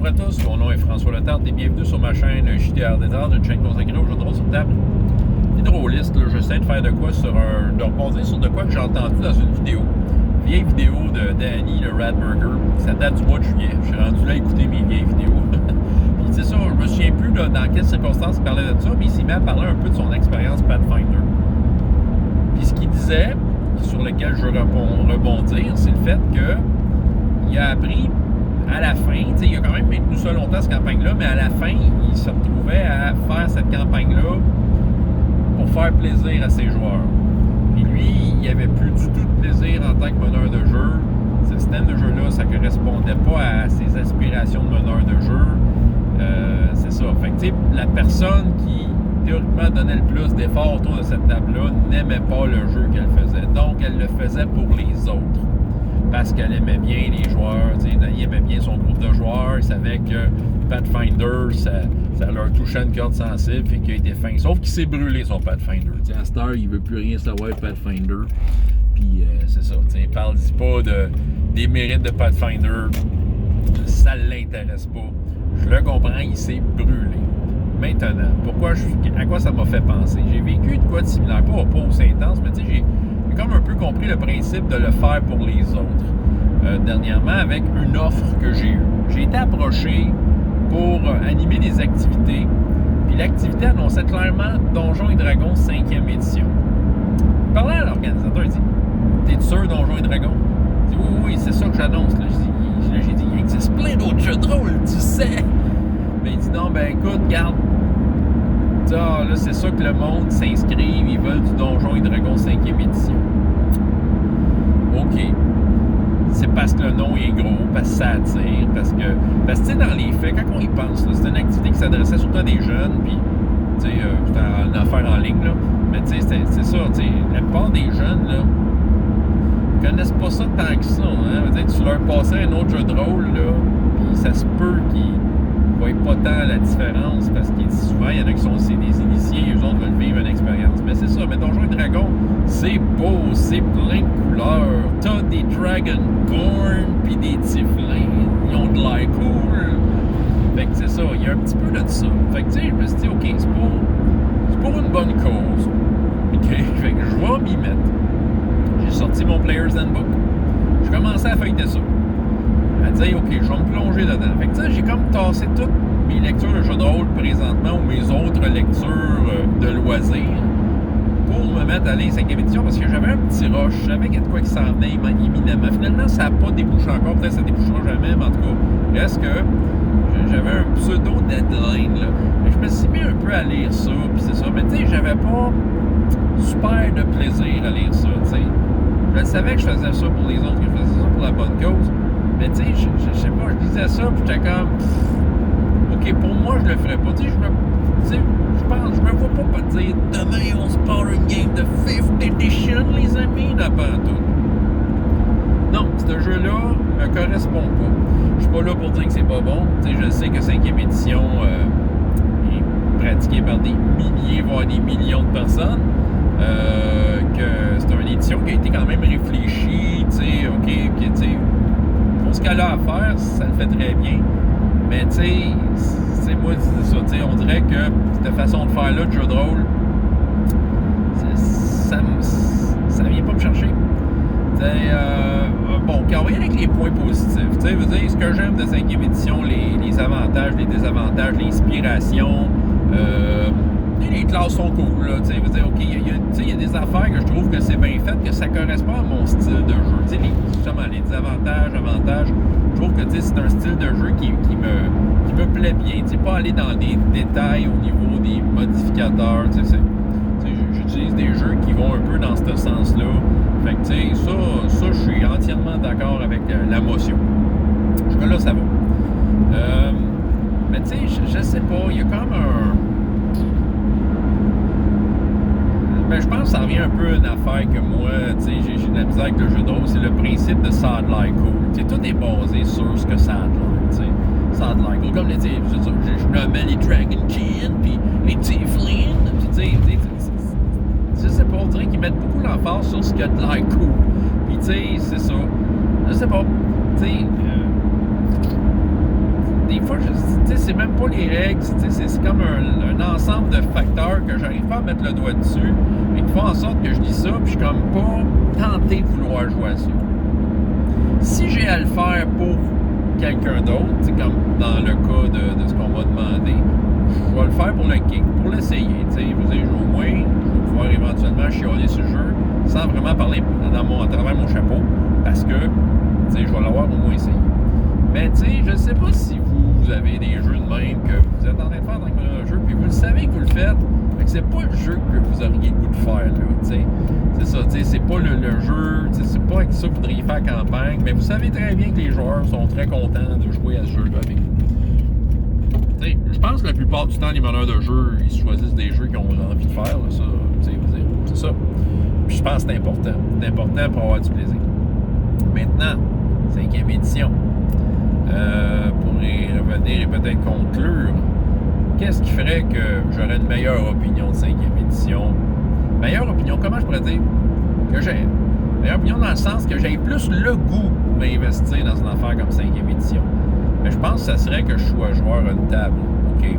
Bonjour à tous, mon nom est François Letarte et bienvenue sur ma chaîne JDR Détard, une chaîne consacrée aux jeux de rôle sur table. Hydroliste, j'essaie de faire de quoi de rebondir sur de quoi que j'ai entendu dans une vidéo. Vieille vidéo de Danny, le Radburger. Ça date du mois de juillet. Je suis rendu là à écouter mes vieilles vidéos. Puis c'est ça, je me souviens plus dans quelles circonstances il parlait de ça, mais il s'est mis à parler un peu de son expérience Pathfinder. Puis ce qu'il disait, sur lequel je veux rebondir, c'est le fait qu'il a appris à la fin, il a quand même maintenu ça longtemps cette campagne-là, mais à la fin, il se retrouvait à faire cette campagne-là pour faire plaisir à ses joueurs. Et lui, il n'avait plus du tout de plaisir en tant que meneur de jeu. Ce système de jeu-là, ça ne correspondait pas à ses aspirations de meneur de jeu. C'est ça. Fait que, la personne qui, théoriquement, donnait le plus d'efforts autour de cette table-là n'aimait pas le jeu qu'elle faisait. Donc, elle le faisait pour les autres. Parce qu'elle aimait bien les joueurs, il aimait bien son groupe de joueurs, il savait que Pathfinder, ça leur touchait une corde sensible, fait qu'il a été fin. Sauf qu'il s'est brûlé son Pathfinder. À cette heure, il veut plus rien savoir de Pathfinder. Puis c'est ça, parle-y pas des mérites de Pathfinder, ça l'intéresse pas. Je le comprends, il s'est brûlé. Maintenant, à quoi ça m'a fait penser? J'ai vécu de quoi de similaire, pas aussi intense, mais j'ai comme un peu compris le principe de le faire pour les autres. Dernièrement, avec une offre que j'ai eue. J'ai été approché pour animer des activités, puis l'activité annonçait clairement Donjons et Dragons 5e édition. Je parlais à l'organisateur, il dit « T'es sûr Donjons et Dragons? » Je dis « Oui, c'est ça que j'annonce. » J'ai dit « Il existe plein d'autres jeux de rôle, tu sais! » Mais il dit « Non, ben écoute, garde. Là, c'est ça que le monde s'inscrive, ils veulent du Donjon et Dragons 5e édition. OK. C'est parce que le nom est gros, parce que ça attire, parce que dans les faits, quand on y pense, c'est une activité qui s'adressait surtout à des jeunes, puis, c'était une affaire en ligne, là, mais c'est ça, la plupart des jeunes, là, ils connaissent pas ça tant que ça, hein. Tu leur passais un autre jeu de rôle, là, puis ça se peut qu'ils voient pas tant la différence parce qu'il dit souvent, il y en a qui sont aussi des initiés, eux autres veulent vivre une expérience. Mais c'est ça, mais Donjons et Dragons, c'est beau, c'est plein de couleurs. T'as des Dragonborn puis des Tieflings, ils ont de l'air cool. Fait que c'est ça, il y a un petit peu de ça. Fait que je me suis dit, OK, c'est pour une bonne cause. OK, fait que je vais m'y mettre. J'ai sorti mon Player's Handbook. Je commençais à feuilleter ça. À dire, OK, je vais me plonger dedans. Fait que j'ai comme tassé toutes mes lectures de jeux de rôle présentement ou mes autres lectures de loisirs pour me mettre à lire 5e édition parce que j'avais un petit rush. Je savais qu'il y a de quoi qui s'en venait imminemment. Finalement, ça n'a pas débouché encore. Peut-être que ça ne débouchera jamais, mais en tout cas, reste que j'avais un pseudo-deadline. Là. Je me suis mis un peu à lire ça, puis c'est ça. Mais j'avais pas super de plaisir à lire ça, Je savais que je faisais ça pour les autres, que je faisais ça pour la bonne cause. Mais je sais pas, je disais ça, puis j'étais comme, OK, pour moi, je le ferais pas. Je me vois pas dire, demain, on se part une game de 5th edition, les amis, d'après tout. Non, ce jeu-là me correspond pas. Je suis pas là pour dire que c'est pas bon. Je sais que 5e édition est pratiquée par des milliers, voire des millions de personnes. Que c'est une édition qui a été quand même réfléchie, OK, pour ce qu'elle a à faire, ça le fait très bien. Mais moi, c'est ça, on dirait que cette façon de faire-là, de jeu de rôle, ça vient pas me chercher. Bon, quand on va y aller avec les points positifs, ce que j'aime de 5e édition, les avantages, les désavantages, l'inspiration, les classes sont cool, là, OK, il y a des affaires que je trouve que c'est bien fait, que ça correspond à mon style de jeu. Justement, les désavantages, avantages, je trouve que c'est un style de jeu qui me plaît bien. Pas aller dans des détails au niveau des modificateurs. J'utilise des jeux qui vont un peu dans ce sens-là. Fait que, ça, je suis entièrement d'accord avec la motion. Jusque-là, ça va. Mais je sais pas, il y a comme un... Ben, je pense que ça revient un peu à une affaire que moi, j'ai de la misère avec le jeu de rôle, c'est le principe de ça a de l'air cool. Tout est basé sur ce que ça a de l'air, ça a de l'air cool. Comme je nommais les Dragon Gin, puis les Tieflings, puis je sais pas, on dirait qu'ils mettent beaucoup l'emphase sur ce qui a de l'air cool. Puis c'est ça, je sais pas, des fois c'est même pas les règles, c'est comme un ensemble de facteurs que j'arrive pas à mettre le doigt dessus et qui font en sorte que je dis ça, puis je suis comme pas tenté de vouloir jouer à ça. Si j'ai à le faire pour quelqu'un d'autre, comme dans le cas de ce qu'on m'a demandé, je vais le faire pour le kick, pour l'essayer. Je veux dire, au moins, je vais pouvoir éventuellement chialer ce jeu sans vraiment parler à travers mon chapeau, parce que je vais l'avoir au moins essayé. Mais je ne sais pas si vous avez des jeux de même que vous êtes en train de faire dans un jeu, puis vous le savez que vous le faites, mais que c'est pas le jeu que vous auriez le goût de faire. C'est ça, c'est pas le jeu, c'est pas avec ça que vous voudriez faire campagne, mais vous savez très bien que les joueurs sont très contents de jouer à ce jeu-là avec vous. Je pense que la plupart du temps, les meneurs de jeu, ils choisissent des jeux qu'ils ont envie de faire. Là, ça, c'est ça. Puis je pense que c'est important. C'est important pour avoir du plaisir. Maintenant, 5e édition. Pour y revenir et peut-être conclure, qu'est-ce qui ferait que j'aurais une meilleure opinion de 5e édition? Meilleure opinion, comment je pourrais dire? Meilleure opinion dans le sens que j'ai plus le goût d'investir dans une affaire comme 5e édition. Mais je pense que ça serait que je sois joueur à une table. OK?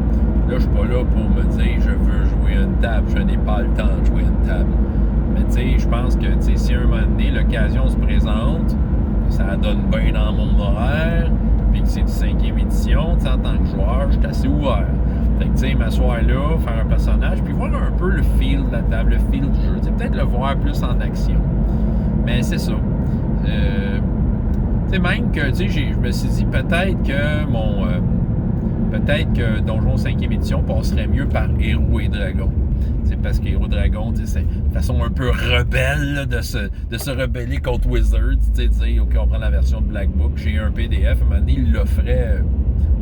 Là, je suis pas là pour me dire je veux jouer à une table. Je n'ai pas le temps de jouer à une table. Mais je pense que si à un moment donné, l'occasion se présente, ça donne bien dans mon horaire, puis que c'est du 5e édition, en tant que joueur, je suis assez ouvert. Fait que, m'asseoir là, faire un personnage, puis voir un peu le feel de la table, le feel du jeu. Peut-être le voir plus en action. Mais c'est ça. Même que, je me suis dit peut-être que Donjon 5e édition passerait mieux par Héros et Dragons. Parce que Héros Dragon, c'est une façon un peu rebelle là, de se rebeller contre Wizards. Dire, OK, on prend la version de Black Book. J'ai un PDF. À un moment donné, il l'offrait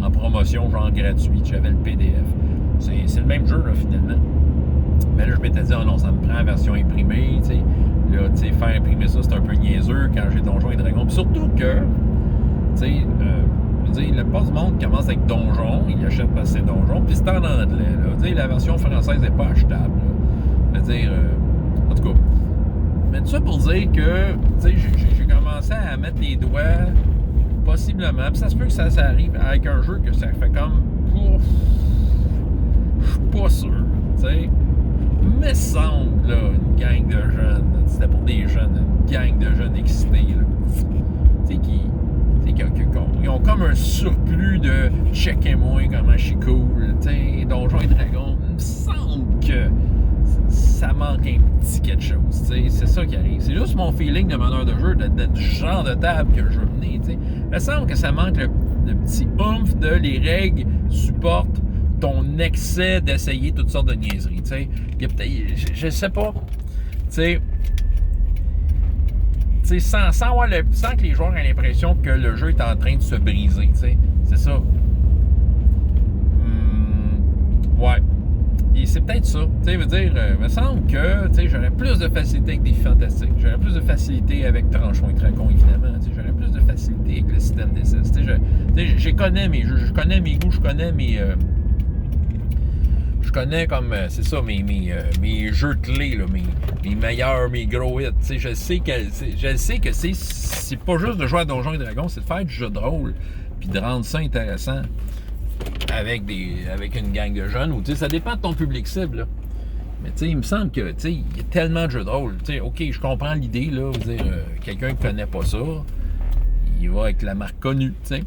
en promotion, genre gratuit. J'avais le PDF. C'est le même jeu, là, finalement. Mais là, je m'étais dit, oh non, ça me prend la version imprimée. Là, faire imprimer ça, c'est un peu niaiseux quand j'ai Donjon et Dragon. Puis surtout que, je veux dire, la plupart du monde commence avec Donjon, il achète parce que c'est Donjon, puis c'est en anglais. Là. La version française n'est pas achetable. Là. Je veux dire, en tout cas. Mais tout ça pour dire que j'ai commencé à mettre les doigts, possiblement, puis ça se peut que ça arrive avec un jeu que ça fait comme. Je suis pas sûr. T'sais. Me semble, là, une gang de jeunes, c'était pour des jeunes, une gang de jeunes excités, là. Tu sais, ils ont comme un surplus de checkez-moi comment je suis cool, tu sais, Donjons et Dragons. Il me semble que ça manque un petit quelque chose, tu sais, c'est ça qui arrive. C'est juste mon feeling de meneur de jeu, du genre de table que je veux mener, tu sais. Il me semble que ça manque le petit oomph de les règles supportent ton excès d'essayer toutes sortes de niaiseries, tu sais. Je sais pas, tu sais, sans que les joueurs aient l'impression que le jeu est en train de se briser, tu sais. C'est ça. Ouais. Et c'est peut-être ça. Tu sais, veut dire, il me semble que, tu sais, j'aurais plus de facilité avec des fantastiques. J'aurais plus de facilité avec Tranchons et Dragons, évidemment. Tu sais, j'aurais plus de facilité avec le système d'essai. Tu sais, je connais mes jeux, je connais mes goûts, je connais mes... je connais comme, c'est ça, mes jeux clés, là, mes meilleurs, mes gros hits. Tu sais, je sais que c'est pas juste de jouer à Donjons et Dragons, c'est de faire du jeu de rôle, puis de rendre ça intéressant avec une gang de jeunes, ou tu sais, ça dépend de ton public cible, là. Mais tu sais, il me semble que, tu sais, il y a tellement de jeux de rôle. Tu sais, OK, je comprends l'idée, là, vous dire, quelqu'un qui connaît pas ça, il va avec la marque connue, tu sais.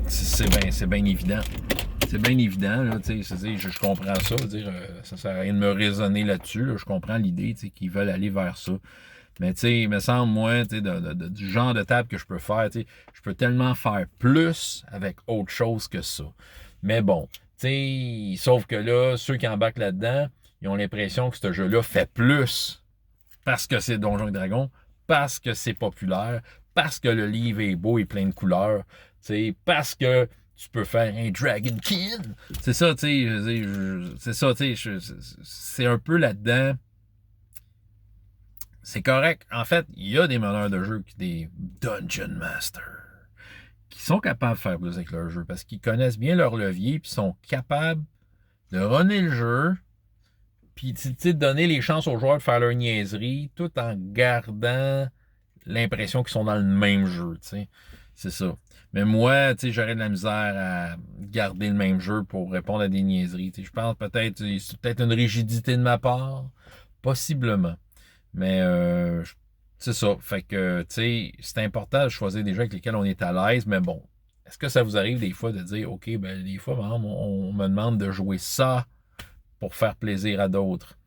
C'est bien évident. C'est bien évident, là, tu sais, je comprends ça, dire, ça sert à rien de me raisonner là-dessus, là, je comprends l'idée, tu sais, qu'ils veulent aller vers ça. Mais, tu sais, il me semble, moi, tu sais, du genre de table que je peux faire, tu sais, je peux tellement faire plus avec autre chose que ça. Mais bon, tu sais, sauf que là, ceux qui embarquent là-dedans, ils ont l'impression que ce jeu-là fait plus parce que c'est Donjons et Dragons, parce que c'est populaire, parce que le livre est beau et plein de couleurs, tu sais, parce que tu peux faire un Dragon Kid. C'est ça, tu sais, c'est ça, tu sais, c'est un peu là-dedans. C'est correct. En fait, il y a des meneurs de jeu, des Dungeon Masters, qui sont capables de faire plus avec leur jeu, parce qu'ils connaissent bien leur levier, puis sont capables de runner le jeu, puis de donner les chances aux joueurs de faire leur niaiserie, tout en gardant l'impression qu'ils sont dans le même jeu, tu sais. c'est ça. Mais moi, tu sais, j'aurais de la misère à garder le même jeu pour répondre à des niaiseries. Tu sais, je pense peut-être, c'est peut-être une rigidité de ma part, possiblement. Mais c'est ça. Fait que, tu sais, c'est important de choisir des jeux avec lesquels on est à l'aise, mais bon. Est-ce que ça vous arrive des fois de dire, OK, ben des fois, par exemple, on me demande de jouer ça pour faire plaisir à d'autres.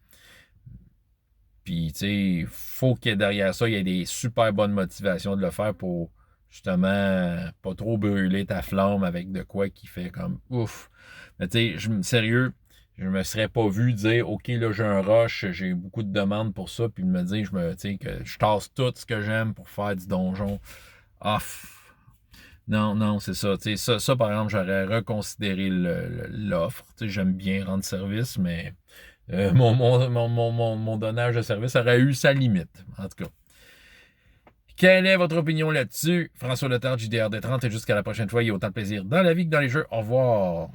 Puis, tu sais, faut que derrière ça, il y ait des super bonnes motivations de le faire pour, justement, pas trop brûler ta flamme avec de quoi qui fait comme ouf. Mais tu sais, sérieux, je me serais pas vu dire, OK, là, j'ai un rush, j'ai beaucoup de demandes pour ça, puis de me dire, tu sais, que je tasse tout ce que j'aime pour faire du donjon. Ah, non, non, c'est ça. Tu sais, ça, par exemple, j'aurais reconsidéré l'offre. Tu sais, j'aime bien rendre service, mais mon donnage de service aurait eu sa limite, en tout cas. Quelle est votre opinion là-dessus? François Letard, JDR des 30, et jusqu'à la prochaine fois, il y a autant de plaisir dans la vie que dans les jeux. Au revoir.